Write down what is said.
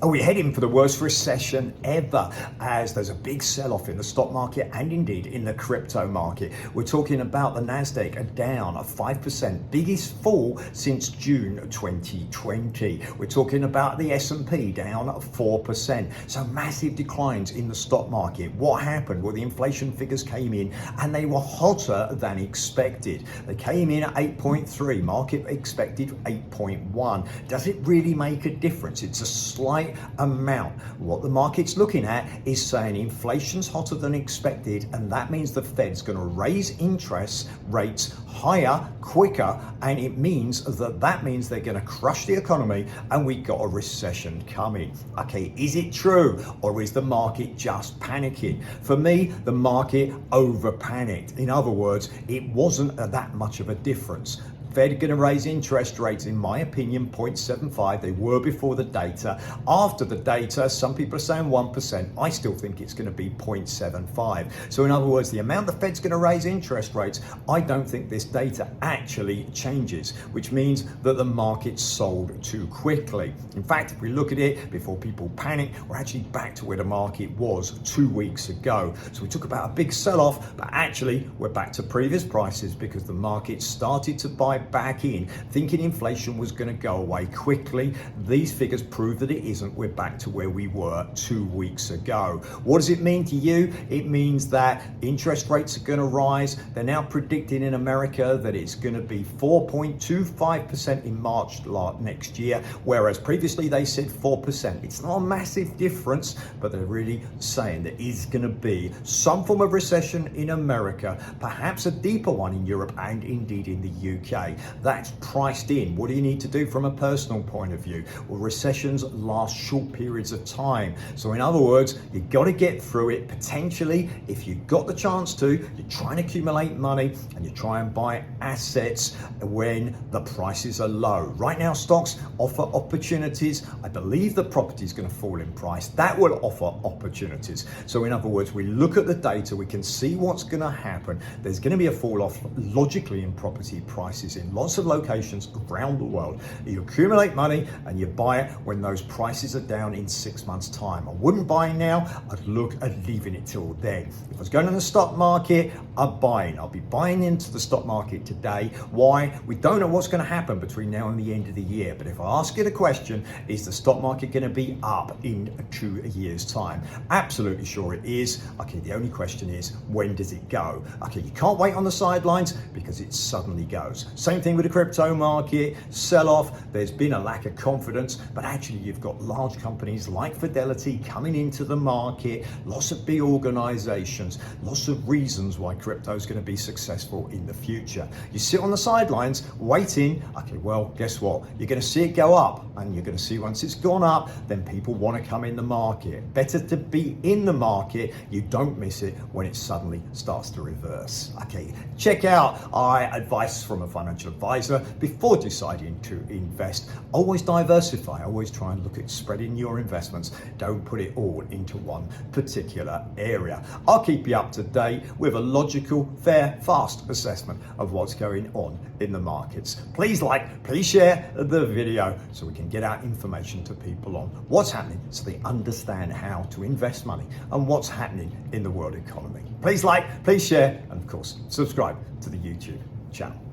Are we heading for the worst recession ever, as there's a big sell-off in the stock market and indeed in the crypto market? We're talking about the Nasdaq down 5%, biggest fall since June 2020. We're talking about the S&P down 4%. So massive declines in the stock market. What happened? Well, the inflation figures came in and they were hotter than expected. They came in at 8.3, market expected 8.1. Does it really make a difference? It's a slight amount. What the market's looking at is saying inflation's hotter than expected, and that means the Fed's going to raise interest rates higher, quicker, and it means that means they're going to crush the economy and we got a recession coming. Okay, is it true, or is the market just panicking? For me, the market over panicked. In other words, it wasn't that much of a difference. Fed are going to raise interest rates, in my opinion, 0.75. They were before the data. After the data, some people are saying 1%. I still think it's going to be 0.75. So in other words, the amount the Fed's going to raise interest rates, I don't think this data actually changes, which means that the market sold too quickly. In fact, if we look at it before people panic, we're actually back to where the market was 2 weeks ago. So we talk about a big sell-off, but actually we're back to previous prices because the market started to buy back in, thinking inflation was going to go away quickly. These figures prove that it isn't. We're back to where we were 2 weeks ago. What does it mean to you? It means that interest rates are going to rise. They're now predicting in America that it's going to be 4.25% in March next year, whereas previously they said 4%. It's not a massive difference, but they're really saying there is going to be some form of recession in America, perhaps a deeper one in Europe and indeed in the UK. That's priced in. What do you need to do from a personal point of view? Well, recessions last short periods of time. So in other words, you've got to get through it. Potentially, if you've got the chance to, you're trying to accumulate money and you try and buy assets when the prices are low. Right now, stocks offer opportunities. I believe that property is going to fall in price. That will offer opportunities. So in other words, we look at the data, we can see what's going to happen. There's going to be a fall off logically in property prices in lots of locations around the world. You accumulate money and you buy it when those prices are down in 6 months' time. I wouldn't buy now. I'd look at leaving it till then. If I was going in the stock market, I'm buying. I'll be buying into the stock market today. Why? We don't know what's going to happen between now and the end of the year. But if I ask you the question, is the stock market going to be up in 2 years' time? Absolutely sure it is. Okay, the only question is, when does it go? Okay, you can't wait on the sidelines because it suddenly goes. Same thing with the crypto market, sell-off. There's been a lack of confidence, but actually you've got large companies like Fidelity coming into the market, lots of big organizations, lots of reasons why crypto is going to be successful in the future. You sit on the sidelines waiting. Okay, well, guess what? You're going to see it go up, and you're going to see once it's gone up, then people want to come in the market. Better to be in the market. You don't miss it when it suddenly starts to reverse. Okay, check out our advice from a financial advisor before deciding to invest. Always diversify. Always try and look at spreading your investments. Don't put it all into one particular area. I'll keep you up to date with a logical, fair, fast assessment of what's going on in the markets. Please like, please share the video so we can get out information to people on what's happening so they understand how to invest money and what's happening in the world economy. Please like, please share, and of course, subscribe to the YouTube channel.